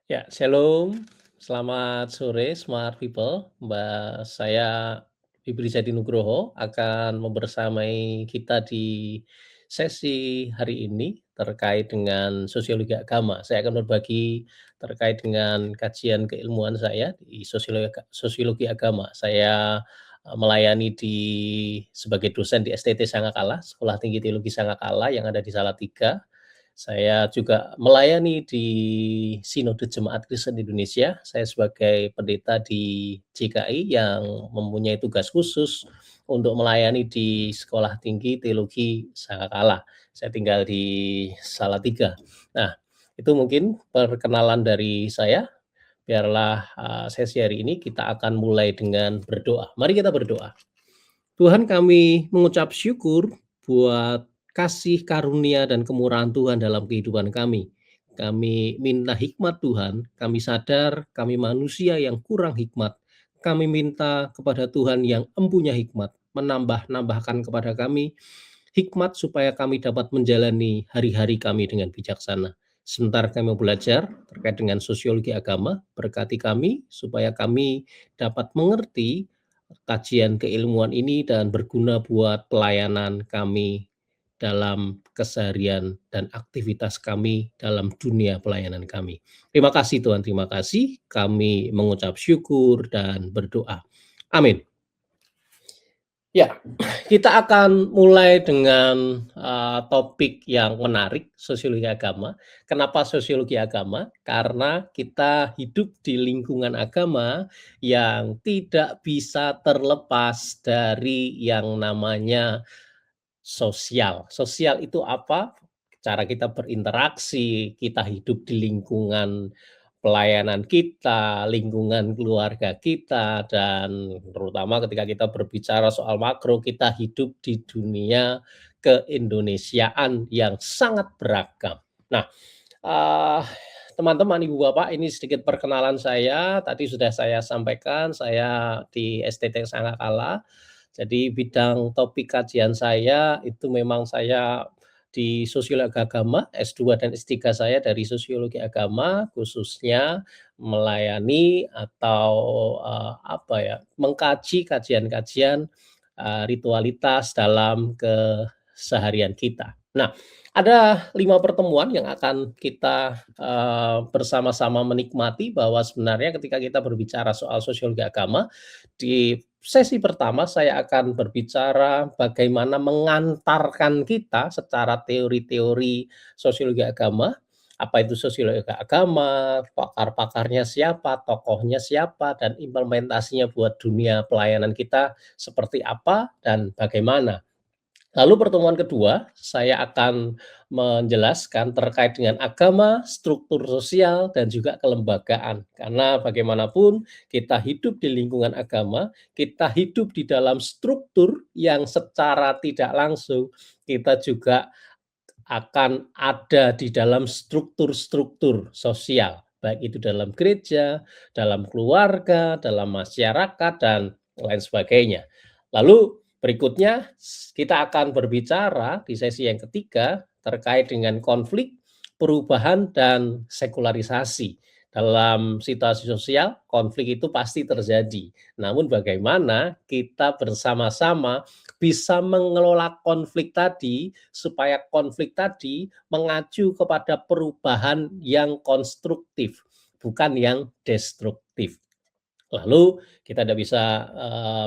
Ya, shalom. Selamat sore, smart people. Saya Fibri Jati Nugroho akan membersamai kita di sesi hari ini terkait dengan sosiologi agama. Saya akan berbagi terkait dengan kajian keilmuan saya di sosiologi agama. Saya melayani sebagai dosen di STT Sangakala, Sekolah Tinggi Teologi Sangakala yang ada di Salatiga. Saya juga melayani di Sinode Jemaat Kristen Indonesia. Saya sebagai pendeta di JKI yang mempunyai tugas khusus untuk melayani di Sekolah Tinggi Teologi Sangakala. Saya tinggal di Salatiga. Nah, itu mungkin perkenalan dari saya. Biarlah sesi hari ini kita akan mulai dengan berdoa. Mari kita berdoa. Tuhan, kami mengucap syukur buat kasih karunia dan kemurahan Tuhan dalam kehidupan kami. Kami minta hikmat Tuhan, kami sadar kami manusia yang kurang hikmat. Kami minta kepada Tuhan yang empunya hikmat, menambah-nambahkan kepada kami hikmat supaya kami dapat menjalani hari-hari kami dengan bijaksana. Sebentar kami mau belajar terkait dengan sosiologi agama, berkati kami supaya kami dapat mengerti kajian keilmuan ini dan berguna buat pelayanan kami dalam keseharian dan aktivitas kami dalam dunia pelayanan kami. Terima kasih Tuhan, terima kasih. Kami mengucap syukur dan berdoa. Amin. Ya, kita akan mulai dengan topik yang menarik, sosiologi agama. Kenapa sosiologi agama? Karena kita hidup di lingkungan agama yang tidak bisa terlepas dari yang namanya sosial. Sosial itu apa? Cara kita berinteraksi, kita hidup di lingkungan pelayanan kita, lingkungan keluarga kita, dan terutama ketika kita berbicara soal makro, kita hidup di dunia keindonesiaan yang sangat beragam. Nah, eee, teman-teman, Ibu, Bapak, ini sedikit perkenalan saya. Tadi sudah saya sampaikan, saya di STT Sangakala. Jadi bidang topik kajian saya itu memang saya di sosiologi agama, S2 dan S3 saya dari sosiologi agama, khususnya melayani atau, mengkaji kajian-kajian, ritualitas dalam keseharian kita. Nah, ada 5 pertemuan yang akan kita, bersama-sama menikmati bahwa sebenarnya ketika kita berbicara soal sosiologi agama, di sesi pertama saya akan berbicara bagaimana mengantarkan kita secara teori-teori sosiologi agama, apa itu sosiologi agama, pakar-pakarnya siapa, tokohnya siapa, dan implementasinya buat dunia pelayanan kita seperti apa dan bagaimana. Lalu pertemuan kedua, saya akan menjelaskan terkait dengan agama, struktur sosial, dan juga kelembagaan. Karena bagaimanapun kita hidup di lingkungan agama, kita hidup di dalam struktur yang secara tidak langsung kita juga akan ada di dalam struktur-struktur sosial, baik itu dalam gereja, dalam keluarga, dalam masyarakat, dan lain sebagainya. Lalu berikutnya kita akan berbicara di sesi yang ketiga terkait dengan konflik, perubahan, dan sekularisasi. Dalam situasi sosial, konflik itu pasti terjadi. Namun bagaimana kita bersama-sama bisa mengelola konflik tadi, supaya konflik tadi mengacu kepada perubahan yang konstruktif, bukan yang destruktif. Lalu kita tidak bisa,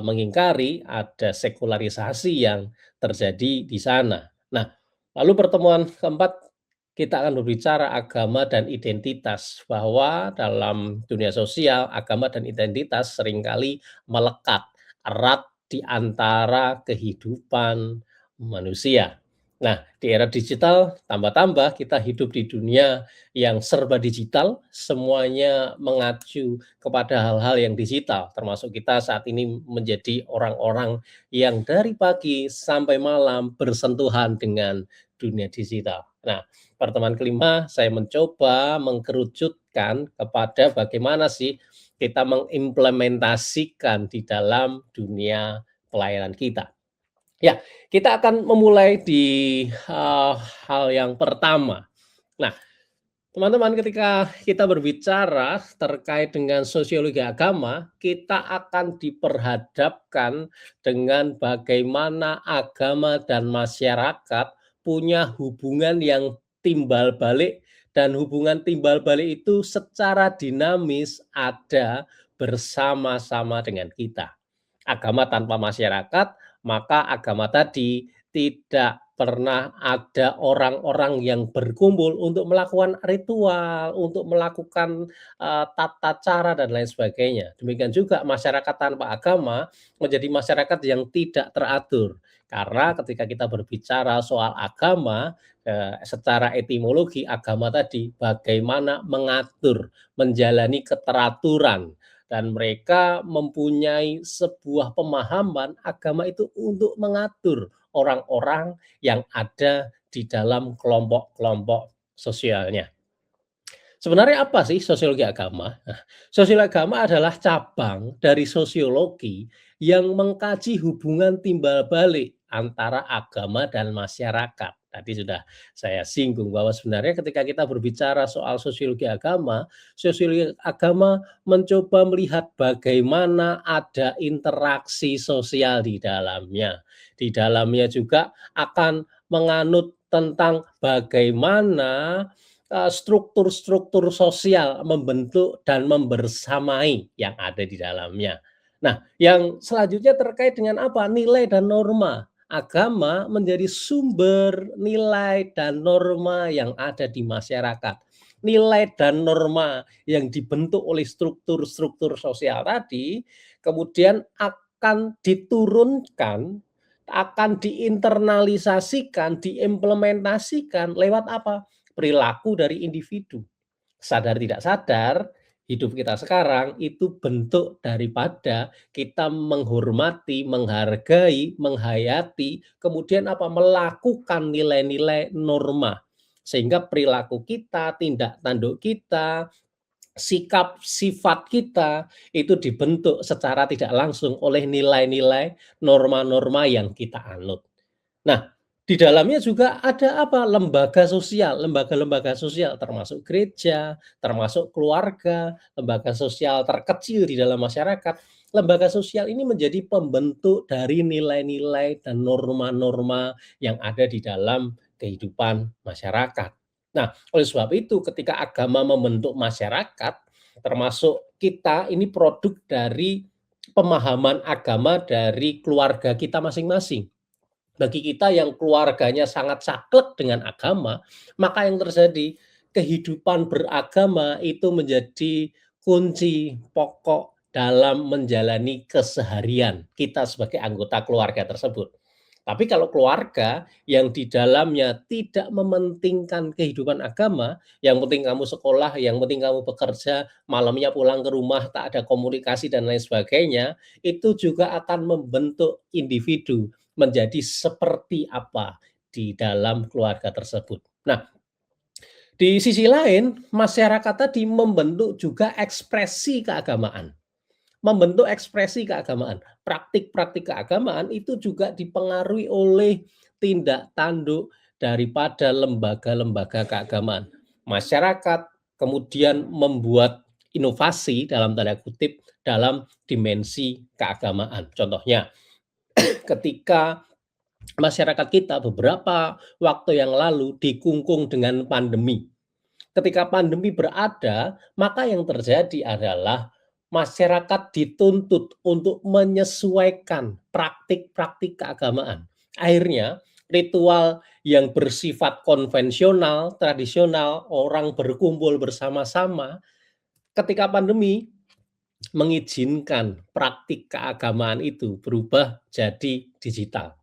mengingkari ada sekularisasi yang terjadi di sana. Nah, lalu pertemuan keempat kita akan berbicara agama dan identitas, bahwa dalam dunia sosial, agama dan identitas seringkali melekat erat di antara kehidupan manusia. Nah, di era digital tambah-tambah kita hidup di dunia yang serba digital, semuanya mengacu kepada hal-hal yang digital, termasuk kita saat ini menjadi orang-orang yang dari pagi sampai malam bersentuhan dengan dunia digital. Nah, pertemuan kelima saya mencoba mengkerucutkan kepada bagaimana sih kita mengimplementasikan di dalam dunia pelayanan kita. Ya, kita akan memulai di hal yang pertama. Nah, Teman-teman, ketika kita berbicara terkait dengan sosiologi agama, kita akan diperhadapkan dengan bagaimana agama dan masyarakat punya hubungan yang timbal balik, dan hubungan timbal balik itu secara dinamis ada bersama-sama dengan kita. Agama tanpa masyarakat, maka agama tadi tidak pernah ada orang-orang yang berkumpul untuk melakukan ritual, untuk melakukan, tata cara dan lain sebagainya. Demikian juga masyarakat tanpa agama menjadi masyarakat yang tidak teratur. Karena ketika kita berbicara soal agama, secara etimologi agama tadi bagaimana mengatur, menjalani keteraturan, dan mereka mempunyai sebuah pemahaman agama itu untuk mengatur orang-orang yang ada di dalam kelompok-kelompok sosialnya. Sebenarnya apa sih sosiologi agama? Nah, sosiologi agama adalah cabang dari sosiologi yang mengkaji hubungan timbal balik antara agama dan masyarakat. Tadi sudah saya singgung bahwa sebenarnya ketika kita berbicara soal sosiologi agama mencoba melihat bagaimana ada interaksi sosial di dalamnya. Di dalamnya juga akan menganut tentang bagaimana struktur-struktur sosial membentuk dan membersamai yang ada di dalamnya. Nah, yang selanjutnya terkait dengan apa? Nilai dan norma. Agama menjadi sumber nilai dan norma yang ada di masyarakat. Nilai dan norma yang dibentuk oleh struktur-struktur sosial tadi, kemudian akan diturunkan, akan diinternalisasikan, diimplementasikan lewat apa? Perilaku dari individu. Sadar tidak sadar, hidup kita sekarang itu bentuk daripada kita menghormati, menghargai, menghayati, kemudian apa? Melakukan nilai-nilai norma. Sehingga perilaku kita, tindak tanduk kita, sikap sifat kita itu dibentuk secara tidak langsung oleh nilai-nilai, norma-norma yang kita anut. Nah, di dalamnya juga ada apa, lembaga sosial, lembaga-lembaga sosial termasuk gereja, termasuk keluarga, lembaga sosial terkecil di dalam masyarakat. Lembaga sosial ini menjadi pembentuk dari nilai-nilai dan norma-norma yang ada di dalam kehidupan masyarakat. Nah, oleh sebab itu ketika agama membentuk masyarakat, termasuk kita ini produk dari pemahaman agama dari keluarga kita masing-masing. Bagi kita yang keluarganya sangat saklek dengan agama, maka yang terjadi, kehidupan beragama itu menjadi kunci pokok dalam menjalani keseharian kita sebagai anggota keluarga tersebut. Tapi kalau keluarga yang di dalamnya tidak mementingkan kehidupan agama, yang penting kamu sekolah, yang penting kamu bekerja, malamnya pulang ke rumah, tak ada komunikasi dan lain sebagainya, itu juga akan membentuk individu menjadi seperti apa di dalam keluarga tersebut. Nah, di sisi lain, masyarakat tadi membentuk juga ekspresi keagamaan. Membentuk ekspresi keagamaan. Praktik-praktik keagamaan itu juga dipengaruhi oleh tindak tanduk daripada lembaga-lembaga keagamaan. Masyarakat kemudian membuat inovasi dalam tanda kutip dalam dimensi keagamaan. Contohnya, ketika masyarakat kita beberapa waktu yang lalu dikungkung dengan pandemi. Ketika pandemi berada, maka yang terjadi adalah masyarakat dituntut untuk menyesuaikan praktik-praktik keagamaan. Akhirnya, ritual yang bersifat konvensional, tradisional, orang berkumpul bersama-sama, ketika pandemi mengizinkan praktik keagamaan itu berubah jadi digital.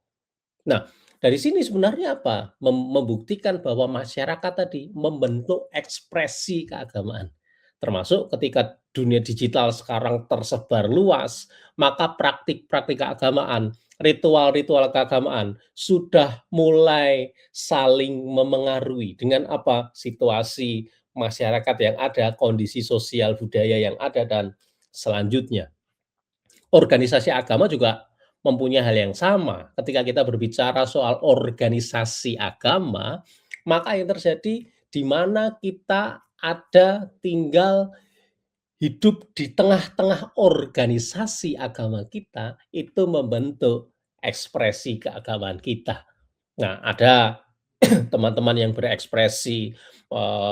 Nah, dari sini sebenarnya apa? Membuktikan bahwa masyarakat tadi membentuk ekspresi keagamaan. Termasuk ketika dunia digital sekarang tersebar luas, maka praktik-praktik keagamaan, ritual-ritual keagamaan sudah mulai saling memengaruhi dengan apa? Situasi masyarakat yang ada, kondisi sosial budaya yang ada dan selanjutnya. Organisasi agama juga mempunyai hal yang sama. Ketika kita berbicara soal organisasi agama, maka yang terjadi di mana kita ada tinggal hidup di tengah-tengah organisasi agama kita, itu membentuk ekspresi keagamaan kita. Nah, ada teman-teman yang berekspresi,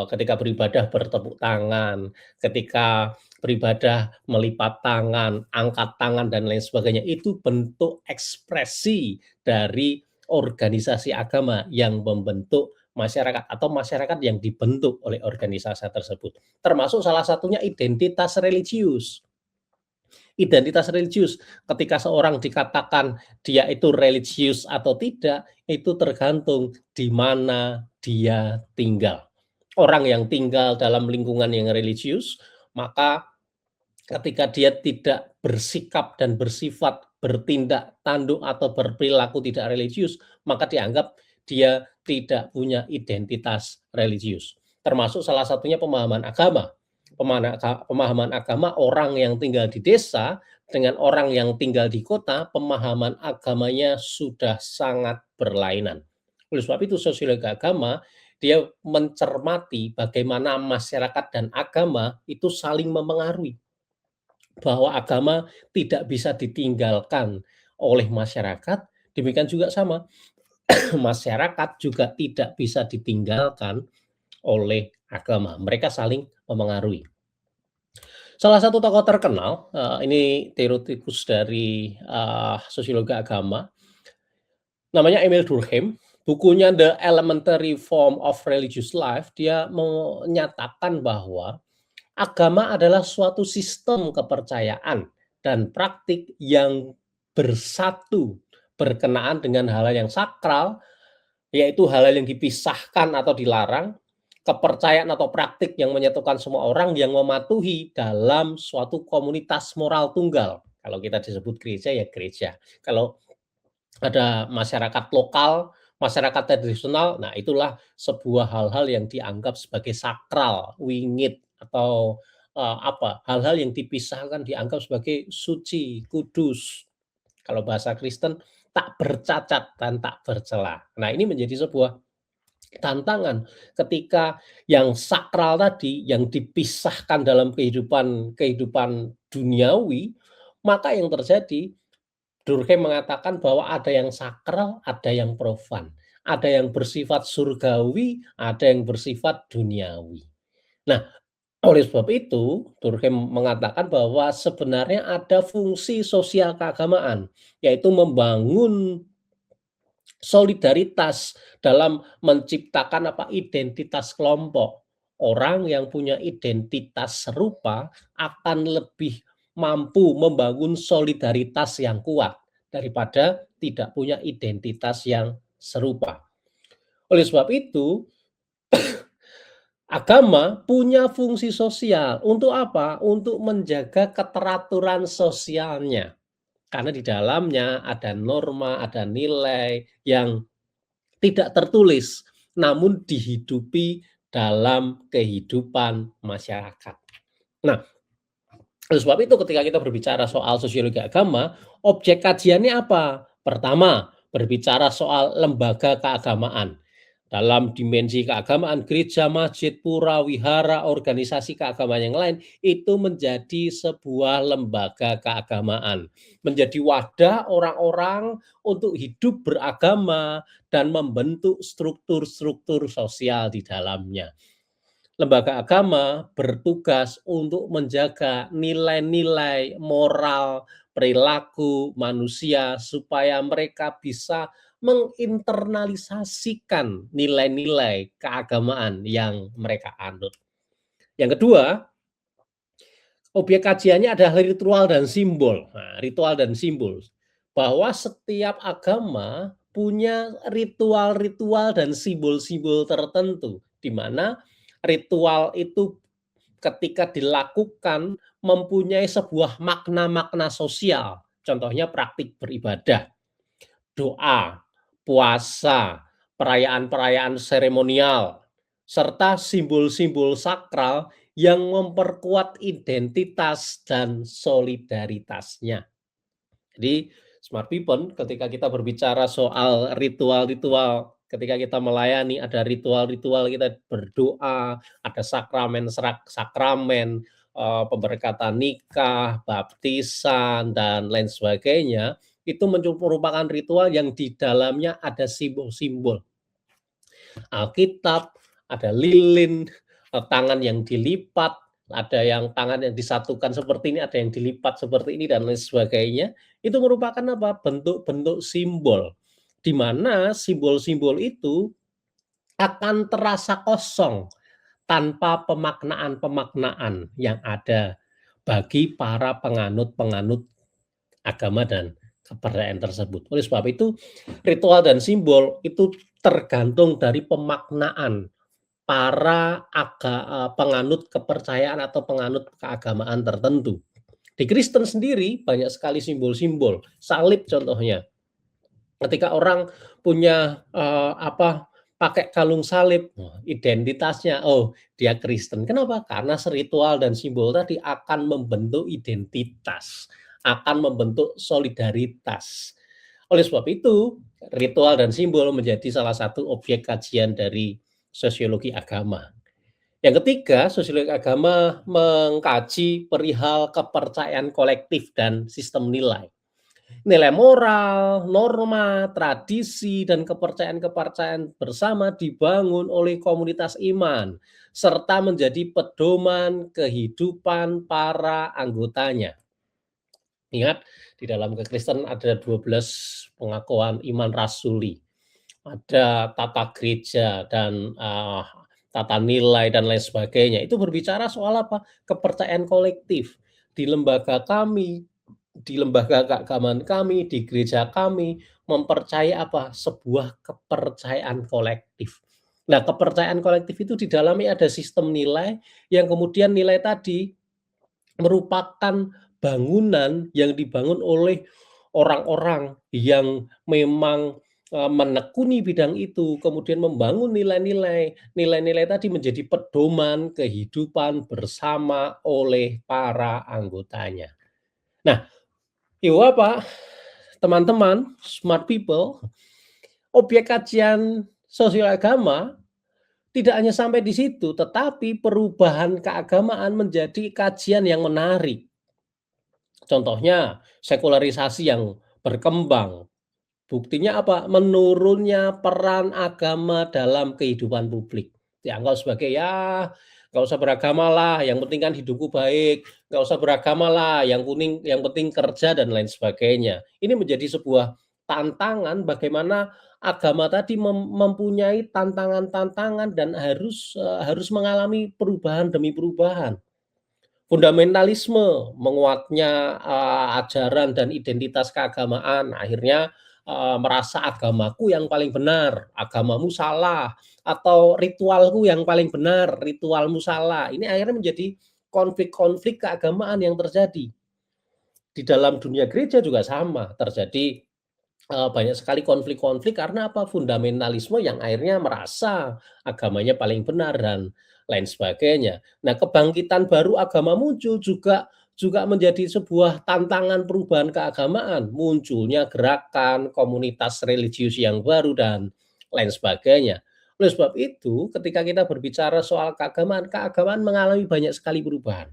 ketika beribadah bertepuk tangan, ketika beribadah melipat tangan, angkat tangan, dan lain sebagainya. Itu bentuk ekspresi dari organisasi agama yang membentuk masyarakat atau masyarakat yang dibentuk oleh organisasi tersebut. Termasuk salah satunya identitas religius. Identitas religius, ketika seorang dikatakan dia itu religius atau tidak, itu tergantung di mana dia tinggal. Orang yang tinggal dalam lingkungan yang religius, maka ketika dia tidak bersikap dan bersifat, bertindak tanduk atau berperilaku tidak religius, maka dianggap dia tidak punya identitas religius. Termasuk salah satunya pemahaman agama. Pemahaman agama orang yang tinggal di desa dengan orang yang tinggal di kota, pemahaman agamanya sudah sangat berlainan. Oleh sebab itu sosiologi agama dia mencermati bagaimana masyarakat dan agama itu saling memengaruhi, bahwa agama tidak bisa ditinggalkan oleh masyarakat, demikian juga sama, masyarakat juga tidak bisa ditinggalkan oleh agama. Mereka saling memengaruhi. Salah satu tokoh terkenal, ini teoretikus dari, sosiologi agama, namanya Emil Durkheim. Bukunya The Elementary Form of Religious Life, dia menyatakan bahwa agama adalah suatu sistem kepercayaan dan praktik yang bersatu berkenaan dengan hal-hal yang sakral, yaitu hal-hal yang dipisahkan atau dilarang, kepercayaan atau praktik yang menyatukan semua orang yang mematuhi dalam suatu komunitas moral tunggal. Kalau kita disebut gereja, ya gereja. Kalau ada masyarakat lokal, masyarakat tradisional, nah itulah sebuah hal-hal yang dianggap sebagai sakral, wingit, atau, hal-hal yang dipisahkan dianggap sebagai suci, kudus. Kalau bahasa Kristen, tak bercacat dan tak bercela. Nah, ini menjadi sebuah tantangan ketika yang sakral tadi, yang dipisahkan dalam kehidupan kehidupan duniawi, maka yang terjadi, Durkheim mengatakan bahwa ada yang sakral, ada yang profan, ada yang bersifat surgawi, ada yang bersifat duniawi. Nah, oleh sebab itu, Durkheim mengatakan bahwa sebenarnya ada fungsi sosial keagamaan, yaitu membangun solidaritas dalam menciptakan identitas kelompok. Orang yang punya identitas serupa akan lebih mampu membangun solidaritas yang kuat daripada tidak punya identitas yang serupa. Oleh sebab itu, agama punya fungsi sosial. Untuk apa? Untuk menjaga keteraturan sosialnya. Karena di dalamnya ada norma, ada nilai yang tidak tertulis, namun dihidupi dalam kehidupan masyarakat. Nah, oleh sebab itu ketika kita berbicara soal sosiologi agama, objek kajiannya apa? Pertama, berbicara soal lembaga keagamaan. Dalam dimensi keagamaan, gereja, masjid, pura, wihara, organisasi keagamaan yang lain, itu menjadi sebuah lembaga keagamaan. Menjadi wadah orang-orang untuk hidup beragama dan membentuk struktur-struktur sosial di dalamnya. Lembaga agama bertugas untuk menjaga nilai-nilai moral, perilaku manusia supaya mereka bisa menginternalisasikan nilai-nilai keagamaan yang mereka anut. Yang kedua, objek kajiannya adalah ritual dan simbol. Nah, ritual dan simbol. Bahwa setiap agama punya ritual-ritual dan simbol-simbol tertentu, di mana ritual itu ketika dilakukan mempunyai sebuah makna-makna sosial. Contohnya praktik beribadah, doa, puasa, perayaan-perayaan seremonial, serta simbol-simbol sakral yang memperkuat identitas dan solidaritasnya. Jadi, smart people ketika kita berbicara soal ritual-ritual ketika kita melayani ada ritual-ritual kita berdoa, ada sakramen, pemberkatan nikah, baptisan, dan lain sebagainya, itu merupakan ritual yang di dalamnya ada simbol-simbol. Alkitab, ada lilin, tangan yang dilipat, ada yang tangan yang disatukan seperti ini, ada yang dilipat seperti ini, dan lain sebagainya. Itu merupakan apa? Bentuk-bentuk simbol, di mana simbol-simbol itu akan terasa kosong tanpa pemaknaan-pemaknaan yang ada bagi para penganut-penganut agama dan kepercayaan tersebut. Oleh sebab itu, ritual dan simbol itu tergantung dari pemaknaan para penganut kepercayaan atau penganut keagamaan tertentu. Di Kristen sendiri banyak sekali simbol-simbol, salib contohnya. Ketika orang punya pakai kalung salib, identitasnya, oh dia Kristen. Kenapa? Karena ritual dan simbol tadi akan membentuk identitas, akan membentuk solidaritas. Oleh sebab itu, ritual dan simbol menjadi salah satu objek kajian dari sosiologi agama. Yang ketiga, sosiologi agama mengkaji perihal kepercayaan kolektif dan sistem nilai. Nilai moral, norma, tradisi, dan kepercayaan-kepercayaan bersama dibangun oleh komunitas iman, serta menjadi pedoman kehidupan para anggotanya. Ingat, di dalam kekristenan ada 12 pengakuan iman rasuli. Ada tata gereja dan tata nilai dan lain sebagainya. Itu berbicara soal apa? Kepercayaan kolektif. Di lembaga kami, di lembaga keagamaan kami, di gereja kami, mempercayai apa? Sebuah kepercayaan kolektif. Nah, kepercayaan kolektif itu di dalamnya ada sistem nilai, yang kemudian nilai tadi merupakan bangunan yang dibangun oleh orang-orang yang memang menekuni bidang itu, kemudian membangun nilai-nilai. Nilai-nilai tadi menjadi pedoman kehidupan bersama oleh para anggotanya. Nah, Pak, teman-teman, smart people, objek kajian sosial agama tidak hanya sampai di situ, tetapi perubahan keagamaan menjadi kajian yang menarik. Contohnya, sekularisasi yang berkembang. Buktinya apa? Menurunnya peran agama dalam kehidupan publik. Dianggap sebagai, ya nggak usah beragama lah, yang penting kan hidupku baik, nggak usah beragama lah, yang penting kerja dan lain sebagainya. Ini menjadi sebuah tantangan bagaimana agama tadi mempunyai tantangan-tantangan dan harus mengalami perubahan demi perubahan. Fundamentalisme, menguatnya ajaran dan identitas keagamaan, akhirnya merasa agamaku yang paling benar, agamamu salah, atau ritualku yang paling benar, ritualmu salah. Ini akhirnya menjadi konflik-konflik keagamaan yang terjadi. Di dalam dunia gereja juga sama, terjadi banyak sekali konflik-konflik karena apa? Fundamentalisme yang akhirnya merasa agamanya paling benar dan lain sebagainya. Nah, kebangkitan baru agama muncul juga menjadi sebuah tantangan perubahan keagamaan, munculnya gerakan komunitas religius yang baru dan lain sebagainya. Oleh sebab itu, ketika kita berbicara soal keagamaan, keagamaan mengalami banyak sekali perubahan.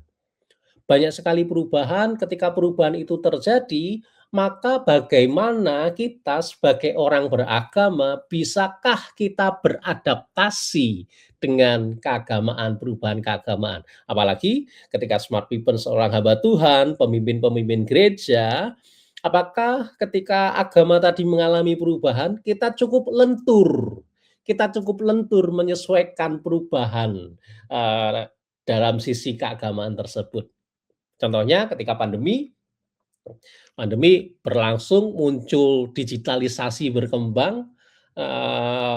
Banyak sekali perubahan, ketika perubahan itu terjadi, maka bagaimana kita sebagai orang beragama, bisakah kita beradaptasi dengan keagamaan, perubahan keagamaan. Apalagi ketika smart people seorang hamba Tuhan, pemimpin-pemimpin gereja, apakah ketika agama tadi mengalami perubahan, kita cukup lentur. Kita cukup lentur menyesuaikan perubahan dalam sisi keagamaan tersebut. Contohnya ketika pandemi berlangsung, muncul digitalisasi berkembang.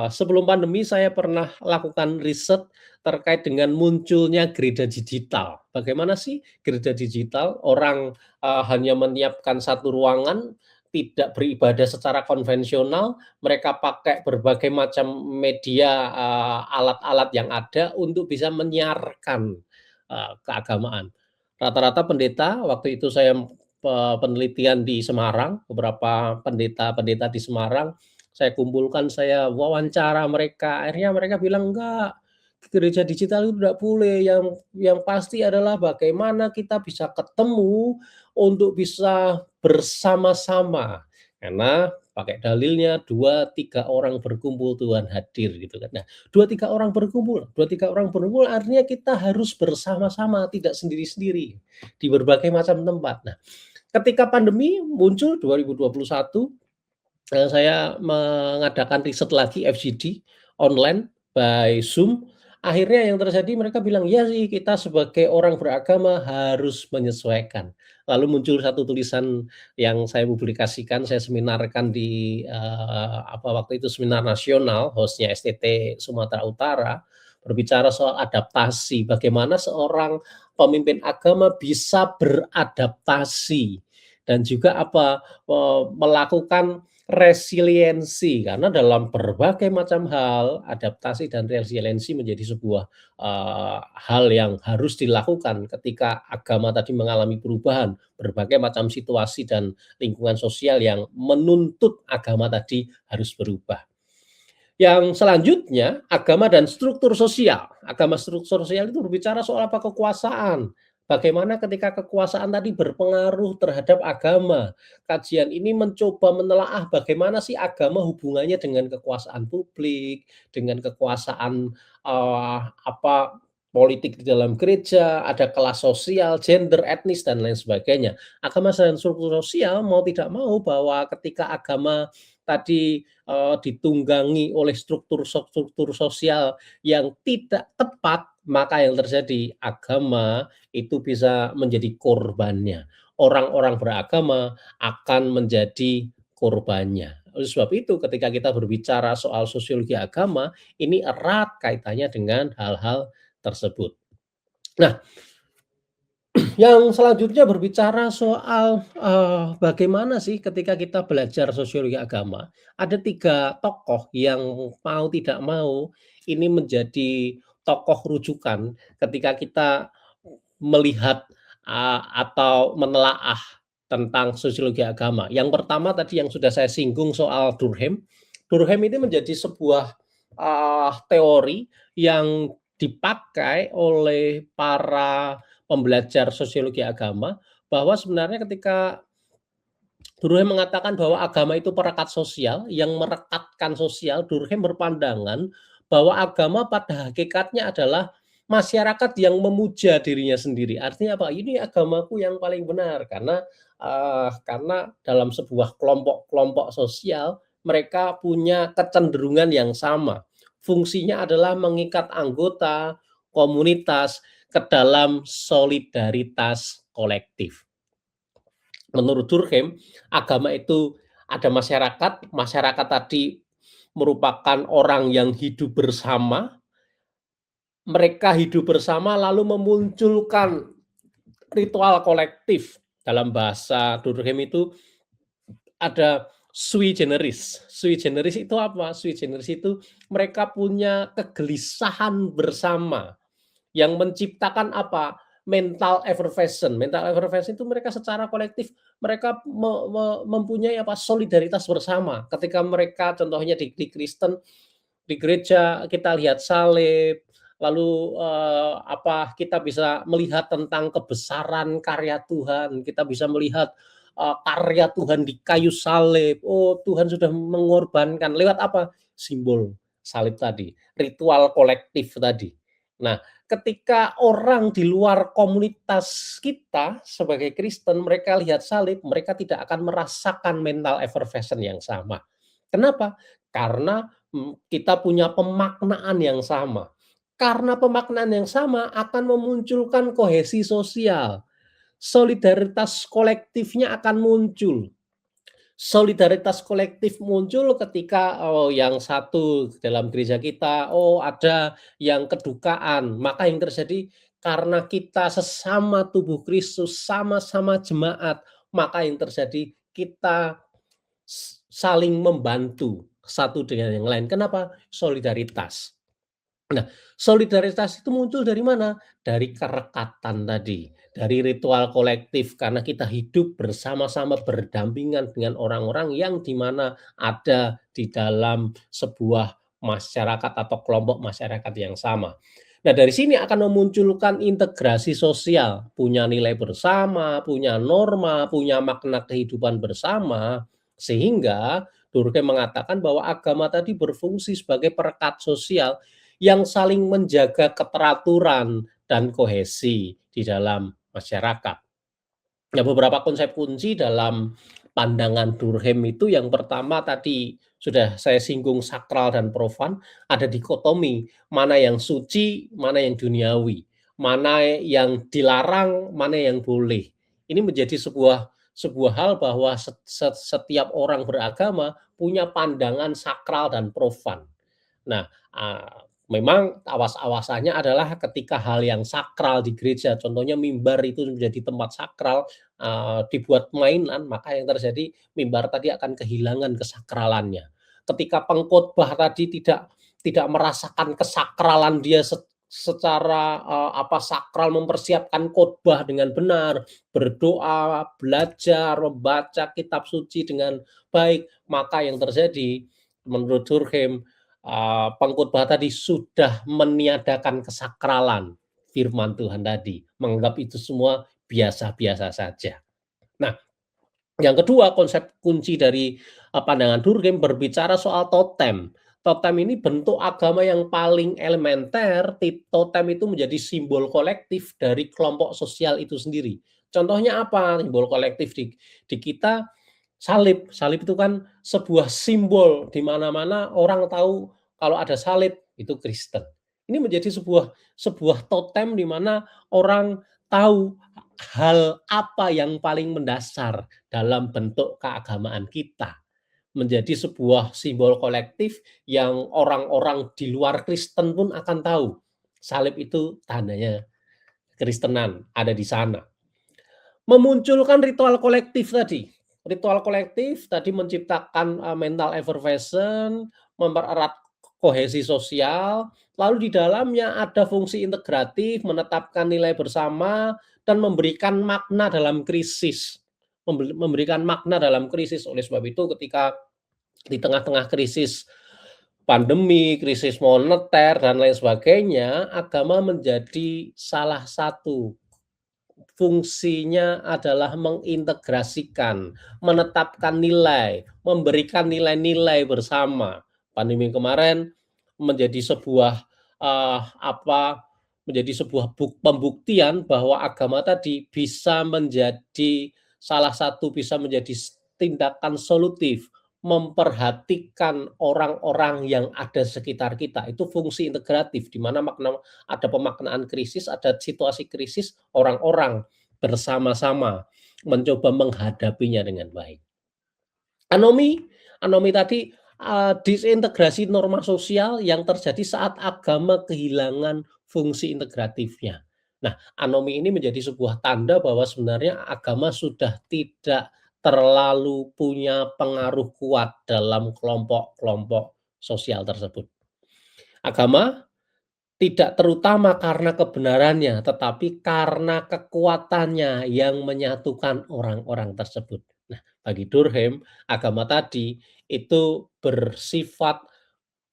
Sebelum pandemi saya pernah lakukan riset terkait dengan munculnya gereja digital. Bagaimana sih gereja digital? Orang hanya menyiapkan satu ruangan, tidak beribadah secara konvensional, mereka pakai berbagai macam media, alat-alat yang ada untuk bisa menyiarkan keagamaan. Rata-rata pendeta, waktu itu saya penelitian di Semarang, beberapa pendeta-pendeta di Semarang, saya kumpulkan, saya wawancara mereka, akhirnya mereka bilang, "Enggak, gereja digital itu tidak boleh, yang pasti adalah bagaimana kita bisa ketemu untuk bisa bersama-sama." Karena pakai dalilnya 2, 3 orang berkumpul Tuhan hadir gitu kan. Nah, 2, 3 orang berkumpul artinya kita harus bersama-sama, tidak sendiri-sendiri di berbagai macam tempat. Nah, ketika pandemi muncul 2021, saya mengadakan riset lagi FGD online by Zoom, akhirnya yang terjadi mereka bilang, "Iya sih kita sebagai orang beragama harus menyesuaikan." Lalu muncul satu tulisan yang saya publikasikan, saya seminarkan di, waktu itu seminar nasional, hostnya STT Sumatera Utara, berbicara soal adaptasi, bagaimana seorang pemimpin agama bisa beradaptasi dan juga melakukan resiliensi, karena dalam berbagai macam hal, adaptasi dan resiliensi menjadi sebuah, hal yang harus dilakukan ketika agama tadi mengalami perubahan, berbagai macam situasi dan lingkungan sosial yang menuntut agama tadi harus berubah. Yang selanjutnya, agama dan struktur sosial. Agama struktur sosial itu berbicara soal apa? Kekuasaan. Bagaimana ketika kekuasaan tadi berpengaruh terhadap agama. Kajian ini mencoba menelaah bagaimana sih agama hubungannya dengan kekuasaan publik, dengan kekuasaan, politik di dalam gereja, ada kelas sosial, gender, etnis, dan lain sebagainya. Agama dan struktur sosial mau tidak mau bahwa ketika agama tadi ditunggangi oleh struktur sosial yang tidak tepat, maka yang terjadi agama itu bisa menjadi korbannya. Orang-orang beragama akan menjadi korbannya. Oleh sebab itu ketika kita berbicara soal sosiologi agama, ini erat kaitannya dengan hal-hal tersebut. Nah, yang selanjutnya berbicara soal, bagaimana sih ketika kita belajar sosiologi agama, ada 3 tokoh yang mau tidak mau ini menjadi tokoh rujukan ketika kita melihat, atau menelaah tentang sosiologi agama. Yang pertama tadi yang sudah saya singgung soal Durkheim. Durkheim ini menjadi sebuah, teori yang dipakai oleh para pembelajar sosiologi agama, bahwa sebenarnya ketika Durkheim mengatakan bahwa agama itu perekat sosial, yang merekatkan sosial, Durkheim berpandangan bahwa agama pada hakikatnya adalah masyarakat yang memuja dirinya sendiri. Artinya apa? Ini agamaku yang paling benar karena dalam sebuah kelompok-kelompok sosial mereka punya kecenderungan yang sama. Fungsinya adalah mengikat anggota komunitas ke dalam solidaritas kolektif. Menurut Durkheim, agama itu ada masyarakat, masyarakat tadi merupakan orang yang hidup bersama, mereka hidup bersama lalu memunculkan ritual kolektif. Dalam bahasa Durkheim itu ada sui generis. Sui generis itu apa? Sui generis itu mereka punya kegelisahan bersama. Yang menciptakan apa? Mental effervescence. Mental effervescence itu mereka secara kolektif, mereka mempunyai apa? Solidaritas bersama. Ketika mereka contohnya di Kristen, di gereja kita lihat salib, lalu, kita bisa melihat tentang kebesaran karya Tuhan, kita bisa melihat, karya Tuhan di kayu salib. Oh, Tuhan sudah mengorbankan lewat apa? Simbol salib tadi, ritual kolektif tadi. Nah, ketika orang di luar komunitas kita sebagai Kristen, mereka lihat salib, mereka tidak akan merasakan mental effervescence yang sama. Kenapa? Karena, kita punya pemaknaan yang sama. Karena pemaknaan yang sama akan memunculkan kohesi sosial, solidaritas kolektifnya akan muncul. Solidaritas kolektif muncul ketika, oh yang satu dalam gereja kita, oh ada yang kedukaan, maka yang terjadi karena kita sesama tubuh Kristus, sama-sama jemaat, maka yang terjadi kita saling membantu satu dengan yang lain. Kenapa? Solidaritas. Nah, solidaritas itu muncul dari mana? Dari kerekatan tadi. dari ritual kolektif karena kita hidup bersama-sama berdampingan dengan orang-orang yang di mana ada di dalam sebuah masyarakat atau kelompok masyarakat yang sama. Nah, dari sini akan memunculkan integrasi sosial, punya nilai bersama, punya norma, punya makna kehidupan bersama, sehingga Durkheim mengatakan bahwa agama tadi berfungsi sebagai perekat sosial yang saling menjaga keteraturan dan kohesi di dalam masyarakat. Nah, beberapa konsep kunci dalam pandangan Durkheim itu yang pertama tadi sudah saya singgung sakral dan profan, ada dikotomi, mana yang suci, mana yang duniawi, mana yang dilarang, mana yang boleh. Ini menjadi sebuah sebuah hal bahwa setiap orang beragama punya pandangan sakral dan profan. Nah, memang awas-awasannya adalah ketika hal yang sakral di gereja, contohnya mimbar itu menjadi tempat sakral, dibuat mainan, maka yang terjadi mimbar tadi akan kehilangan kesakralannya. Ketika pengkhotbah tadi tidak merasakan kesakralan dia secara, sakral mempersiapkan khotbah dengan benar, berdoa, belajar, membaca kitab suci dengan baik, maka yang terjadi menurut Durkheim pengkhotbah tadi sudah meniadakan kesakralan firman Tuhan tadi, menganggap itu semua biasa-biasa saja. Nah, yang kedua konsep kunci dari pandangan Durkheim berbicara soal totem. Totem ini bentuk agama yang paling elementer, totem itu menjadi simbol kolektif dari kelompok sosial itu sendiri. Contohnya apa simbol kolektif di kita? Salib. Salib itu kan sebuah simbol di mana-mana orang tahu kalau ada salib itu Kristen. Ini menjadi sebuah sebuah totem di mana orang tahu hal apa yang paling mendasar dalam bentuk keagamaan kita. Menjadi sebuah simbol kolektif yang orang-orang di luar Kristen pun akan tahu. Salib itu tandanya Kristenan ada di sana. Memunculkan ritual kolektif tadi. Ritual kolektif tadi menciptakan, mental effervescent, mempererat kohesi sosial, lalu di dalamnya ada fungsi integratif, menetapkan nilai bersama, dan memberikan makna dalam krisis. Memberikan makna dalam krisis. Oleh sebab itu ketika di tengah-tengah krisis pandemi, krisis moneter, dan lain sebagainya, agama menjadi salah satu fungsinya adalah mengintegrasikan, menetapkan nilai, memberikan nilai-nilai bersama. Pandemi kemarin menjadi sebuah, eee, apa, menjadi sebuah pembuktian bahwa agama tadi bisa menjadi salah satu bisa menjadi tindakan solutif, memperhatikan orang-orang yang ada sekitar kita. Itu fungsi integratif, di mana ada pemaknaan krisis, ada situasi krisis, orang-orang bersama-sama mencoba menghadapinya dengan baik. Anomi anomi tadi, disintegrasi norma sosial yang terjadi saat agama kehilangan fungsi integratifnya. Nah, anomi ini menjadi sebuah tanda bahwa sebenarnya agama sudah tidak terlalu punya pengaruh kuat dalam kelompok-kelompok sosial tersebut. Agama tidak terutama karena kebenarannya, tetapi karena kekuatannya yang menyatukan orang-orang tersebut. Nah, bagi Durkheim, agama tadi itu bersifat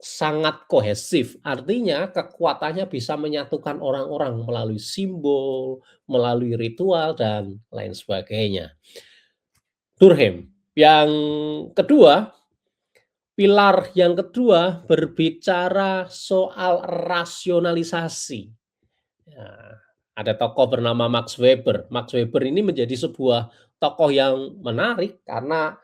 sangat kohesif, artinya kekuatannya bisa menyatukan orang-orang melalui simbol, melalui ritual, dan lain sebagainya. Durkheim. Yang kedua, pilar yang kedua berbicara soal rasionalisasi. Ya, ada tokoh bernama Max Weber. Max Weber ini menjadi sebuah tokoh yang menarik karena,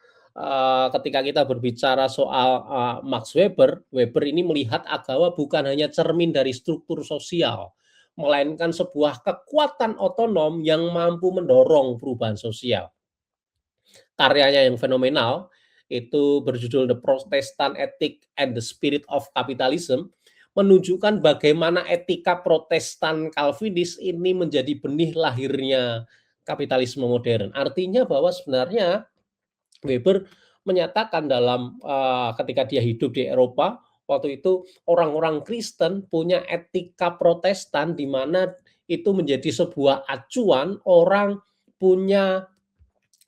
ketika kita berbicara soal, Max Weber, Weber ini melihat agama bukan hanya cermin dari struktur sosial, melainkan sebuah kekuatan otonom yang mampu mendorong perubahan sosial. Karyanya yang fenomenal, itu berjudul The Protestant Ethic and the Spirit of Capitalism, menunjukkan bagaimana etika Protestan Calvinis ini menjadi benih lahirnya kapitalisme modern. Artinya bahwa sebenarnya Weber menyatakan dalam, ketika dia hidup di Eropa, waktu itu orang-orang Kristen punya etika Protestan di mana itu menjadi sebuah acuan orang punya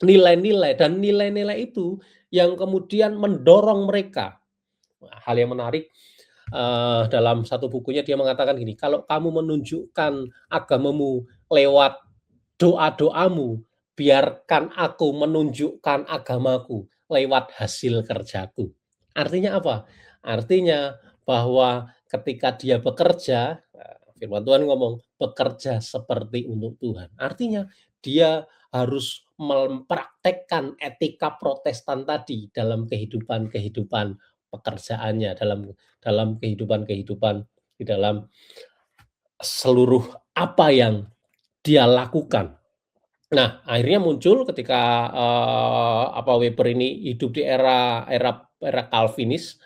nilai-nilai dan nilai-nilai itu yang kemudian mendorong mereka. Hal yang menarik, dalam satu bukunya dia mengatakan gini, "Kalau kamu menunjukkan agamamu lewat doa-doamu, biarkan aku menunjukkan agamaku lewat hasil kerjaku." Artinya apa? Artinya bahwa ketika dia bekerja, firman Tuhan ngomong, "Bekerja seperti untuk Tuhan." Artinya dia harus mempraktekkan etika Protestan tadi dalam kehidupan-kehidupan pekerjaannya, dalam dalam kehidupan-kehidupan di dalam seluruh apa yang dia lakukan. Nah, akhirnya muncul ketika, Weber ini hidup di era Calvinis,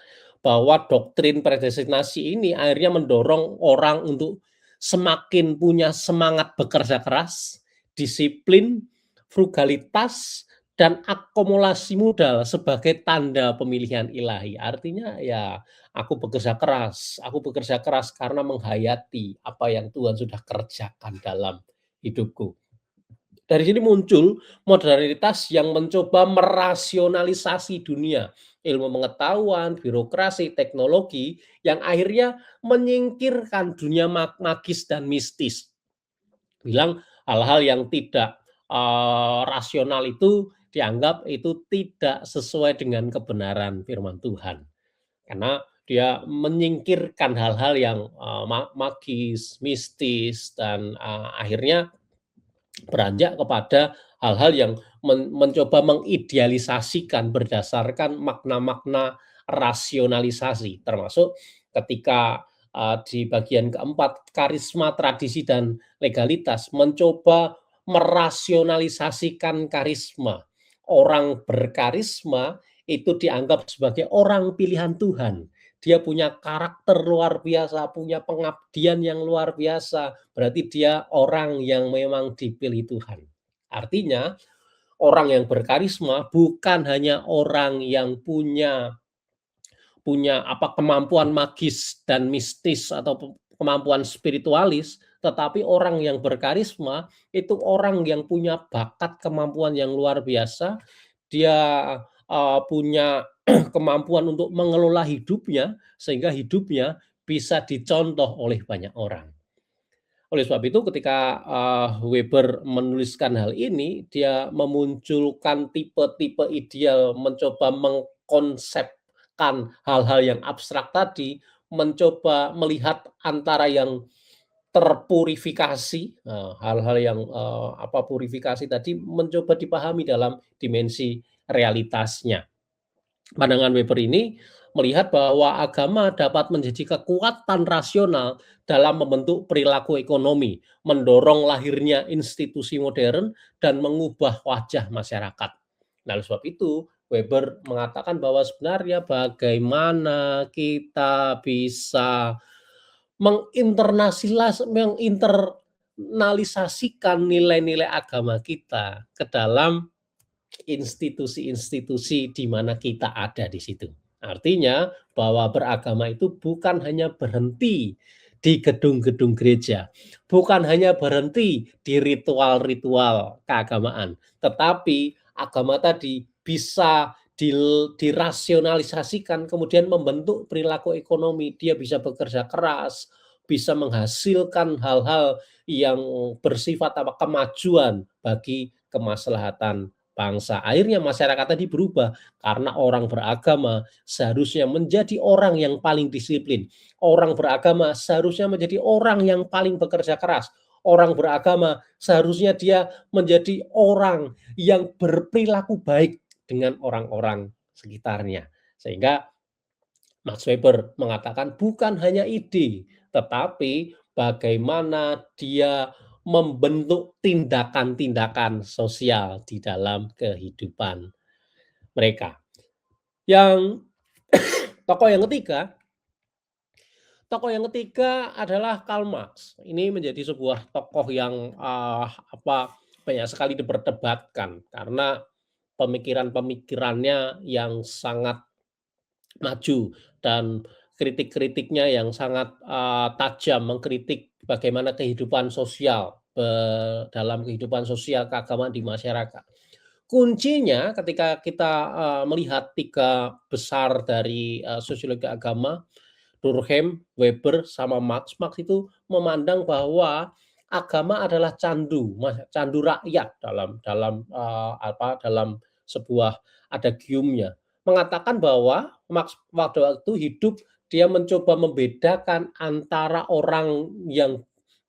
bahwa doktrin predestinasi ini akhirnya mendorong orang untuk semakin punya semangat bekerja keras, disiplin, frugalitas, dan akumulasi modal sebagai tanda pemilihan ilahi. Artinya ya, aku bekerja keras karena menghayati apa yang Tuhan sudah kerjakan dalam hidupku. Dari sini muncul modernitas yang mencoba merasionalisasi dunia, ilmu pengetahuan, birokrasi, teknologi yang akhirnya menyingkirkan dunia magis dan mistis. Bilang hal-hal yang tidak, rasional itu dianggap itu tidak sesuai dengan kebenaran firman Tuhan. Karena dia menyingkirkan hal-hal yang, magis, mistis, dan, akhirnya beranjak kepada hal-hal yang mencoba mengidealisasikan berdasarkan makna-makna rasionalisasi, termasuk ketika, di bagian keempat, karisma, tradisi, dan legalitas, mencoba merasionalisasikan karisma. Orang berkarisma itu dianggap sebagai orang pilihan Tuhan. Dia punya karakter luar biasa, punya pengabdian yang luar biasa, berarti dia orang yang memang dipilih Tuhan. Artinya, orang yang berkarisma bukan hanya orang yang punya punya kemampuan magis dan mistis atau kemampuan spiritualis, tetapi orang yang berkarisma itu orang yang punya bakat kemampuan yang luar biasa. Dia, punya kemampuan untuk mengelola hidupnya, sehingga hidupnya bisa dicontoh oleh banyak orang. Oleh sebab itu ketika, Weber menuliskan hal ini, dia memunculkan tipe-tipe ideal, mencoba mengkonsepkan hal-hal yang abstrak tadi, mencoba melihat antara yang terpurifikasi, hal-hal yang, purifikasi tadi mencoba dipahami dalam dimensi realitasnya. Pandangan Weber ini melihat bahwa agama dapat menjadi kekuatan rasional dalam membentuk perilaku ekonomi, mendorong lahirnya institusi modern, dan mengubah wajah masyarakat. Nah, oleh sebab itu, Weber mengatakan bahwa sebenarnya bagaimana kita bisa menginternalisasikan nilai-nilai agama kita ke dalam institusi-institusi di mana kita ada di situ. Artinya bahwa beragama itu bukan hanya berhenti di gedung-gedung gereja, bukan hanya berhenti di ritual-ritual keagamaan, tetapi agama tadi bisa dirasionalisasikan, kemudian membentuk perilaku ekonomi. Dia bisa bekerja keras, bisa menghasilkan hal-hal yang bersifat kemajuan bagi kemaslahatan bangsa. Akhirnya masyarakat tadi berubah karena orang beragama seharusnya menjadi orang yang paling disiplin. Orang beragama seharusnya menjadi orang yang paling bekerja keras. Orang beragama seharusnya dia menjadi orang yang berperilaku baik dengan orang-orang sekitarnya. Sehingga Max Weber mengatakan bukan hanya ide, tetapi bagaimana dia membentuk tindakan-tindakan sosial di dalam kehidupan mereka. Yang tokoh yang ketiga adalah Karl Marx. Ini menjadi sebuah tokoh yang, banyak sekali diperdebatkan karena pemikiran-pemikirannya yang sangat maju dan kritik-kritiknya yang sangat, tajam mengkritik bagaimana kehidupan sosial, dalam kehidupan sosial keagamaan di masyarakat. Kuncinya ketika kita, melihat 3 besar dari, sosiologi agama, Durkheim, Weber, sama Marx. Marx itu memandang bahwa agama adalah candu rakyat dalam dalam, dalam sebuah adagiumnya. Mengatakan bahwa Marx pada waktu hidup dia mencoba membedakan antara orang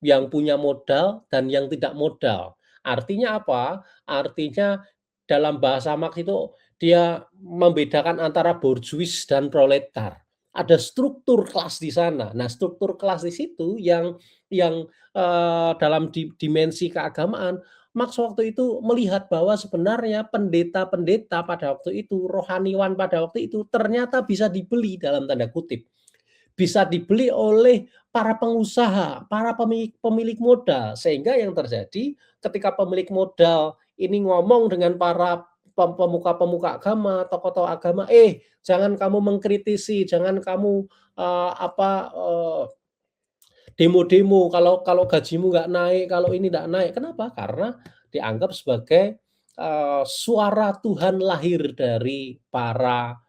yang punya modal dan yang tidak modal. Artinya apa? Artinya dalam bahasa Marx itu dia membedakan antara borjuis dan proletar. Ada struktur kelas di sana. Nah, struktur kelas di situ yang dalam dimensi keagamaan, Marx waktu itu melihat bahwa sebenarnya pendeta-pendeta pada waktu itu, rohaniwan pada waktu itu ternyata bisa dibeli dalam tanda kutip. Bisa dibeli oleh para pengusaha, para pemilik pemilik modal. Sehingga yang terjadi ketika pemilik modal ini ngomong dengan para pemuka-pemuka agama, tokoh-tokoh agama, jangan kamu mengkritisi, jangan kamu, demo-demo kalau kalau gajimu nggak naik, kalau ini nggak naik. Kenapa? Karena dianggap sebagai, suara Tuhan lahir dari para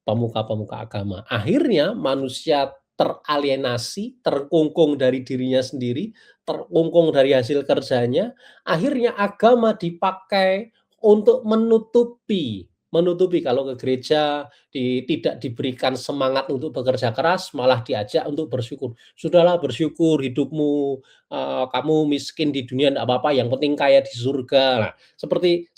pemuka-pemuka agama. Akhirnya manusia teralienasi, terkungkung dari dirinya sendiri, terkungkung dari hasil kerjanya, akhirnya agama dipakai untuk menutupi kalau ke gereja tidak diberikan semangat untuk bekerja keras, malah diajak untuk bersyukur. "Sudahlah bersyukur hidupmu, kamu miskin di dunia enggak apa-apa, yang penting kaya di surga." Nah, seperti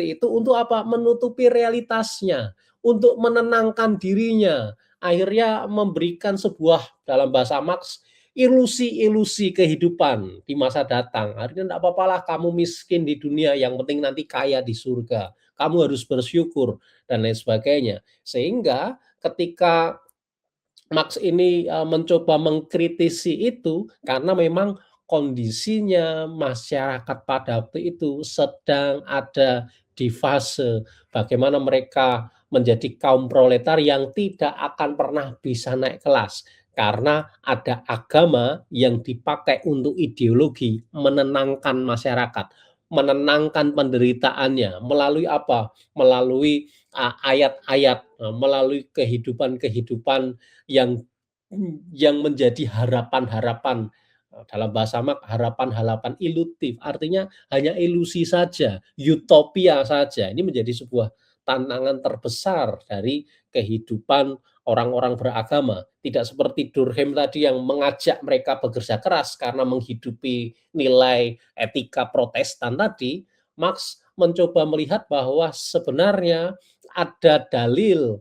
itu untuk apa? Menutupi realitasnya, untuk menenangkan dirinya, akhirnya memberikan sebuah dalam bahasa Marx, ilusi-ilusi kehidupan di masa datang. Artinya enggak papalah kamu miskin di dunia, yang penting nanti kaya di surga. Kamu harus bersyukur dan lain sebagainya. Sehingga ketika Marx ini, mencoba mengkritisi itu karena memang kondisinya masyarakat pada waktu itu sedang ada di fase bagaimana mereka menjadi kaum proletar yang tidak akan pernah bisa naik kelas. Karena ada agama yang dipakai untuk ideologi menenangkan masyarakat, menenangkan penderitaannya melalui apa? Melalui, ayat-ayat, melalui kehidupan-kehidupan yang yang menjadi harapan-harapan, dalam bahasa Marx harapan-harapan ilutif, artinya hanya ilusi saja, utopia saja. Ini menjadi sebuah tantangan terbesar dari kehidupan orang-orang beragama. Tidak seperti Durkheim tadi yang mengajak mereka bekerja keras karena menghidupi nilai etika Protestan tadi, Marx mencoba melihat bahwa sebenarnya ada dalil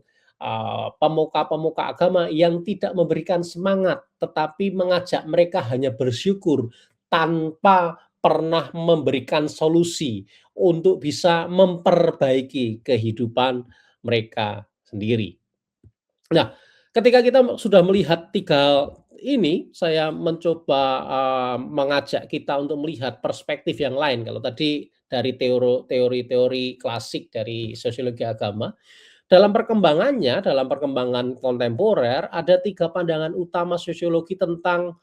pemuka-pemuka agama yang tidak memberikan semangat, tetapi mengajak mereka hanya bersyukur tanpa pernah memberikan solusi untuk bisa memperbaiki kehidupan mereka sendiri. Nah, ketika kita sudah melihat 3 ini, saya mencoba, mengajak kita untuk melihat perspektif yang lain. Kalau tadi dari teori-teori klasik dari sosiologi agama, dalam perkembangan kontemporer, ada 3 pandangan utama sosiologi tentang,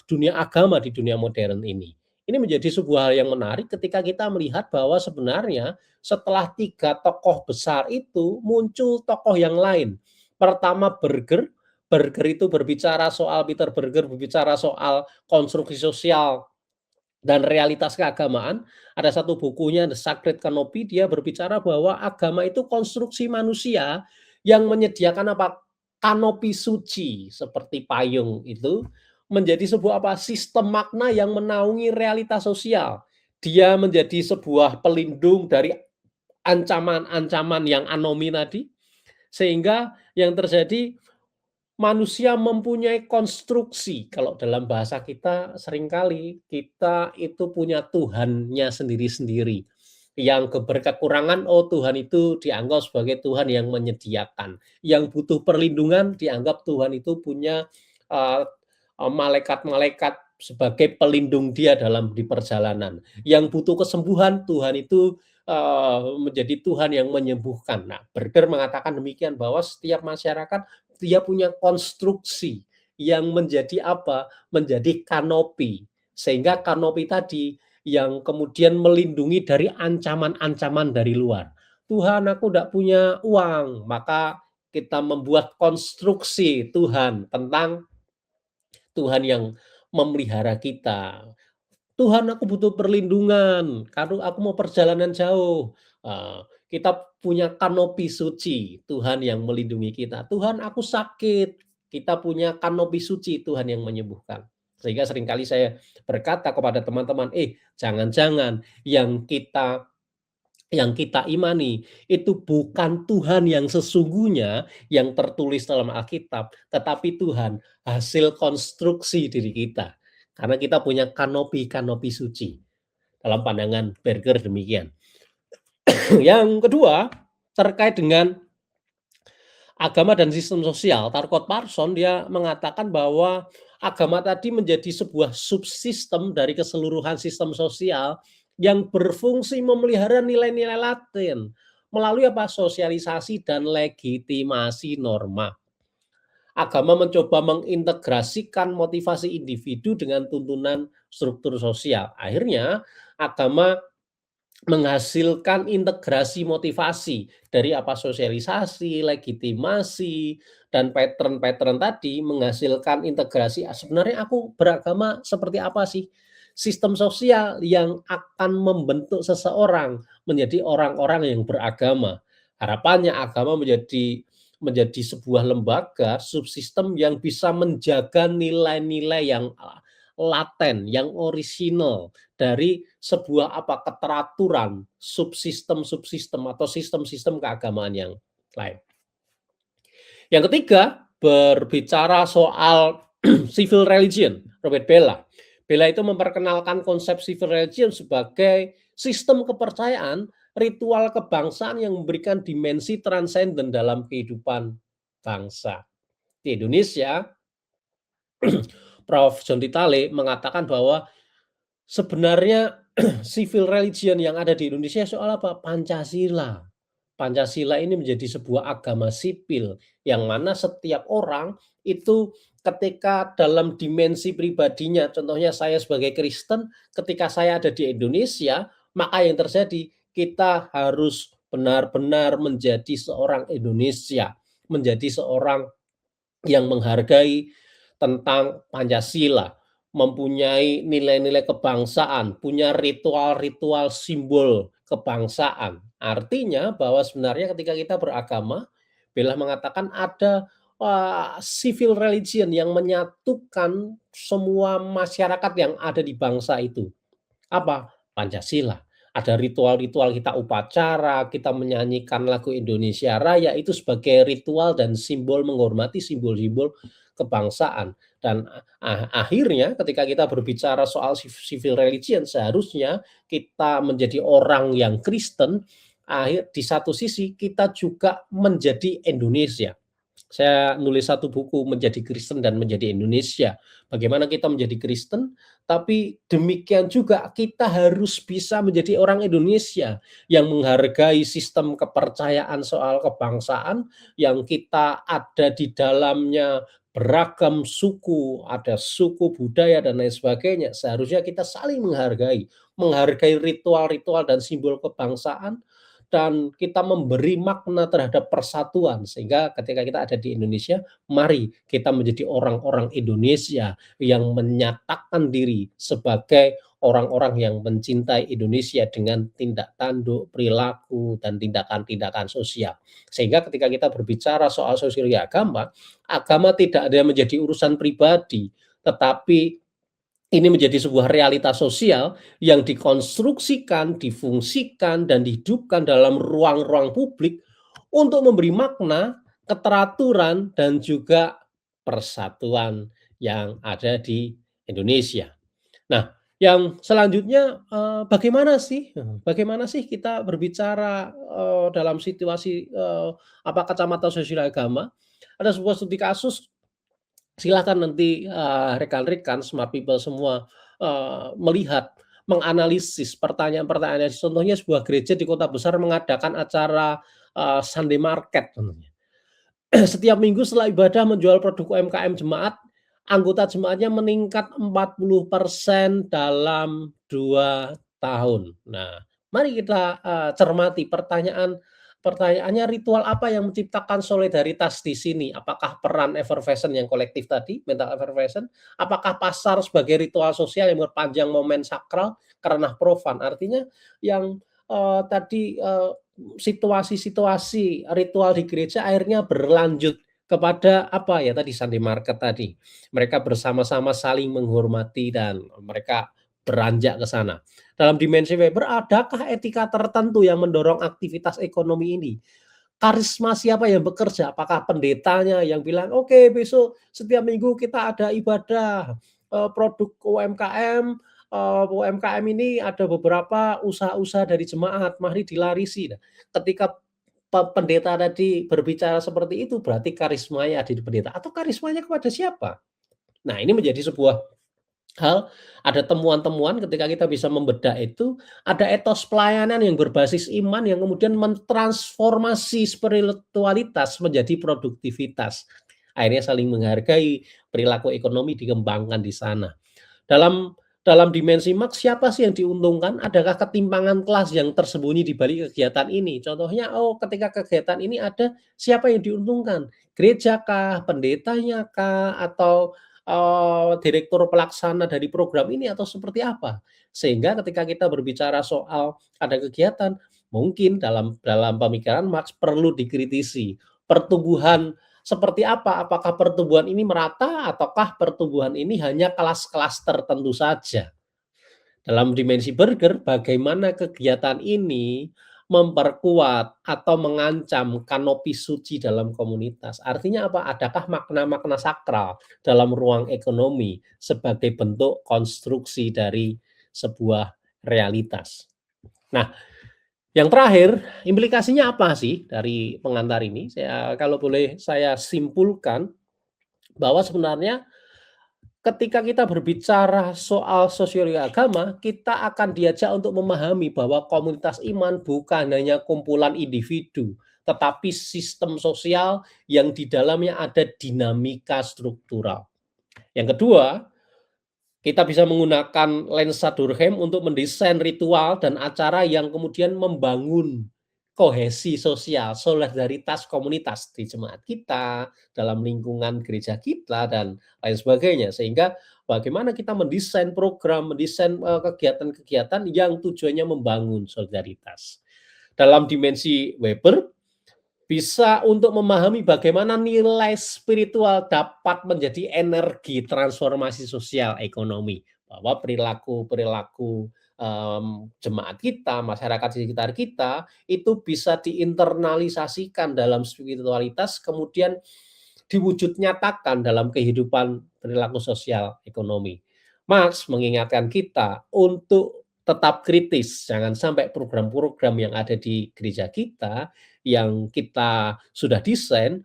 dunia agama di dunia modern ini. Ini menjadi sebuah hal yang menarik ketika kita melihat bahwa sebenarnya setelah 3 tokoh besar itu muncul tokoh yang lain. Pertama Berger itu berbicara soal Peter Berger berbicara soal konstruksi sosial dan realitas keagamaan. Ada satu bukunya The Sacred Canopy, dia berbicara bahwa agama itu konstruksi manusia yang menyediakan apa? Kanopi suci seperti payung itu menjadi sebuah apa? Sistem makna yang menaungi realitas sosial. Dia menjadi sebuah pelindung dari ancaman-ancaman yang anomi tadi, sehingga yang terjadi manusia mempunyai konstruksi. Kalau dalam bahasa kita seringkali kita itu punya Tuhannya sendiri-sendiri. Yang berkekurangan, oh Tuhan itu dianggap sebagai Tuhan yang menyediakan. Yang butuh perlindungan dianggap Tuhan itu punya, eee malaikat-malaikat sebagai pelindung dia dalam di perjalanan. Yang butuh kesembuhan, Tuhan itu, menjadi Tuhan yang menyembuhkan. Nah, Berger mengatakan demikian bahwa setiap masyarakat dia punya konstruksi yang menjadi apa? Menjadi kanopi. Sehingga kanopi tadi yang kemudian melindungi dari ancaman-ancaman dari luar. Tuhan, aku tidak punya uang, maka kita membuat konstruksi Tuhan tentang Tuhan yang memelihara kita. Tuhan, aku butuh perlindungan, karena aku mau perjalanan jauh. Kita punya kanopi suci, Tuhan yang melindungi kita. Tuhan, aku sakit, kita punya kanopi suci, Tuhan yang menyembuhkan. Sehingga seringkali saya berkata kepada teman-teman, jangan-jangan yang kita imani itu bukan Tuhan yang sesungguhnya yang tertulis dalam Alkitab, tetapi Tuhan hasil konstruksi diri kita. Karena kita punya kanopi-kanopi suci. Dalam pandangan Berger demikian. Yang kedua, terkait dengan agama dan sistem sosial, Tarkot Parson dia mengatakan bahwa agama tadi menjadi sebuah subsistem dari keseluruhan sistem sosial yang berfungsi memelihara nilai-nilai latin melalui apa? Sosialisasi dan legitimasi norma. Agama mencoba mengintegrasikan motivasi individu dengan tuntunan struktur sosial. Akhirnya agama menghasilkan integrasi motivasi dari apa? Sosialisasi, legitimasi, dan pattern-pattern tadi menghasilkan integrasi. Sebenarnya aku beragama seperti apa sih? Sistem sosial yang akan membentuk seseorang menjadi orang-orang yang beragama. Harapannya agama menjadi sebuah lembaga subsistem yang bisa menjaga nilai-nilai yang laten, yang orisinal dari sebuah apa? Keteraturan subsistem-subsistem atau sistem-sistem keagamaan yang lain. Yang ketiga, berbicara soal civil religion, Robert Bella. Bella itu memperkenalkan konsep civil religion sebagai sistem kepercayaan ritual kebangsaan yang memberikan dimensi transenden dalam kehidupan bangsa. Di Indonesia, Prof. John Titale mengatakan bahwa sebenarnya civil religion yang ada di Indonesia soal apa? Pancasila. Pancasila ini menjadi sebuah agama sipil yang mana setiap orang itu ketika dalam dimensi pribadinya, contohnya saya sebagai Kristen, ketika saya ada di Indonesia, maka yang terjadi kita harus benar-benar menjadi seorang Indonesia, menjadi seorang yang menghargai tentang Pancasila, mempunyai nilai-nilai kebangsaan, punya ritual-ritual simbol kebangsaan. Artinya bahwa sebenarnya ketika kita beragama, Bella mengatakan ada civil religion yang menyatukan semua masyarakat yang ada di bangsa itu. Apa? Pancasila. Ada ritual-ritual kita upacara, kita menyanyikan lagu Indonesia Raya itu sebagai ritual dan simbol menghormati simbol-simbol kebangsaan. Dan akhirnya ketika kita berbicara soal civil religion, seharusnya kita menjadi orang yang Kristen, di satu sisi kita juga menjadi Indonesia. Saya nulis satu buku Menjadi Kristen dan Menjadi Indonesia. Bagaimana kita menjadi Kristen, tapi demikian juga kita harus bisa menjadi orang Indonesia yang menghargai sistem kepercayaan soal kebangsaan yang kita ada di dalamnya beragam suku, ada suku budaya dan lain sebagainya. Seharusnya kita saling menghargai ritual-ritual dan simbol kebangsaan dan kita memberi makna terhadap persatuan sehingga ketika kita ada di Indonesia, mari kita menjadi orang-orang Indonesia yang menyatakan diri sebagai orang-orang yang mencintai Indonesia dengan tindak tanduk, perilaku, dan tindakan-tindakan sosial. Sehingga ketika kita berbicara soal sosial agama, agama tidak ada menjadi urusan pribadi, tetapi ini menjadi sebuah realitas sosial yang dikonstruksikan, difungsikan, dan dihidupkan dalam ruang-ruang publik untuk memberi makna, keteraturan, dan juga persatuan yang ada di Indonesia. Nah, yang selanjutnya bagaimana sih kita berbicara dalam situasi apa kacamata sosial agama? Ada sebuah studi kasus. Silakan nanti, rekan-rekan smart people semua, melihat, menganalisis pertanyaan-pertanyaan. Contohnya sebuah gereja di kota besar mengadakan acara, Sunday market contohnya. Setiap minggu setelah ibadah menjual produk UMKM jemaat, anggota jemaatnya meningkat 40% dalam 2 tahun. Nah, mari kita, cermati pertanyaannya ritual apa yang menciptakan solidaritas di sini? Apakah peran effervescent yang kolektif tadi, mental effervescent? Apakah pasar sebagai ritual sosial yang berpanjang momen sakral karena profan? Artinya yang, tadi, situasi-situasi ritual di gereja akhirnya berlanjut kepada apa ya tadi, Sunday market tadi. Mereka bersama-sama saling menghormati dan mereka beranjak ke sana. Dalam dimensi Weber, adakah etika tertentu yang mendorong aktivitas ekonomi ini? Karisma siapa yang bekerja? Apakah pendetanya yang bilang, "Oke, besok setiap minggu kita ada ibadah, produk UMKM, UMKM ini ada beberapa usaha-usaha dari jemaat, mari dilarisi." Nah, ketika pendeta tadi berbicara seperti itu, berarti karismanya ada di pendeta atau karismanya kepada siapa? Nah, ini menjadi sebuah hal, ada temuan-temuan ketika kita bisa membedah itu, ada etos pelayanan yang berbasis iman yang kemudian mentransformasi spiritualitas menjadi produktivitas. Akhirnya saling menghargai, perilaku ekonomi dikembangkan di sana. Dalam dalam dimensi maks, siapa sih yang diuntungkan? Adakah ketimpangan kelas yang tersembunyi di balik kegiatan ini? Contohnya, oh ketika kegiatan ini ada, siapa yang diuntungkan? Gereja kah? Pendetanya kah? Atau, direktur pelaksana dari program ini atau seperti apa? Sehingga ketika kita berbicara soal ada kegiatan, mungkin dalam dalam pemikiran Marx perlu dikritisi. Pertumbuhan seperti apa? Apakah pertumbuhan ini merata ataukah pertumbuhan ini hanya kelas-kelas tertentu saja? Dalam dimensi burger, bagaimana kegiatan ini memperkuat atau mengancam kanopi suci dalam komunitas? Artinya apa? Adakah makna-makna sakral dalam ruang ekonomi sebagai bentuk konstruksi dari sebuah realitas? Nah, yang terakhir, implikasinya apa sih dari pengantar ini? Kalau boleh saya simpulkan bahwa sebenarnya ketika kita berbicara soal sosiologi agama, kita akan diajak untuk memahami bahwa komunitas iman bukan hanya kumpulan individu, tetapi sistem sosial yang di dalamnya ada dinamika struktural. Yang kedua, kita bisa menggunakan lensa Durkheim untuk mendesain ritual dan acara yang kemudian membangun kohesi sosial, solidaritas komunitas di jemaat kita, dalam lingkungan gereja kita, dan lain sebagainya. Sehingga bagaimana kita mendesain program, mendesain kegiatan-kegiatan yang tujuannya membangun solidaritas. Dalam dimensi Weber, bisa untuk memahami bagaimana nilai spiritual dapat menjadi energi transformasi sosial ekonomi, bahwa perilaku-perilaku, jemaat kita, masyarakat di sekitar kita, itu bisa diinternalisasikan dalam spiritualitas, kemudian diwujud nyatakan dalam kehidupan perilaku sosial ekonomi. Marx mengingatkan kita untuk tetap kritis, jangan sampai program-program yang ada di gereja kita yang kita sudah desain,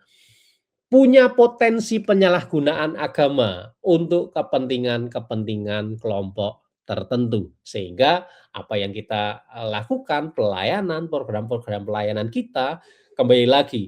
punya potensi penyalahgunaan agama untuk kepentingan-kepentingan kelompok tertentu. Sehingga apa yang kita lakukan, pelayanan, program-program pelayanan kita, kembali lagi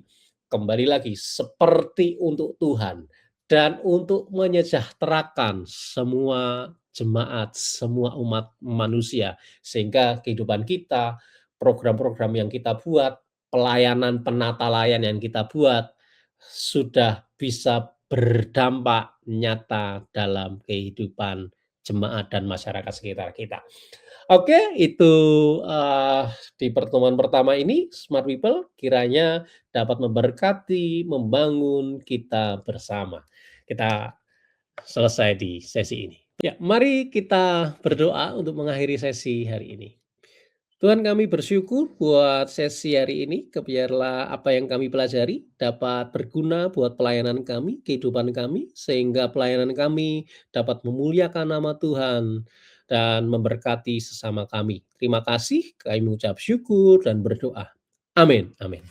kembali lagi seperti untuk Tuhan dan untuk menyejahterakan semua jemaat, semua umat manusia. Sehingga kehidupan kita, program-program yang kita buat, pelayanan penata layan yang kita buat, sudah bisa berdampak nyata dalam kehidupan jemaat dan masyarakat sekitar kita. Oke, itu, di pertemuan pertama ini, Smart People kiranya dapat memberkati, membangun kita bersama. Kita selesai di sesi ini. Ya, mari kita berdoa untuk mengakhiri sesi hari ini. Tuhan, kami bersyukur buat sesi hari ini, biarlah apa yang kami pelajari dapat berguna buat pelayanan kami, kehidupan kami, sehingga pelayanan kami dapat memuliakan nama Tuhan dan memberkati sesama kami. Terima kasih, kami mengucap syukur dan berdoa. Amin, amin.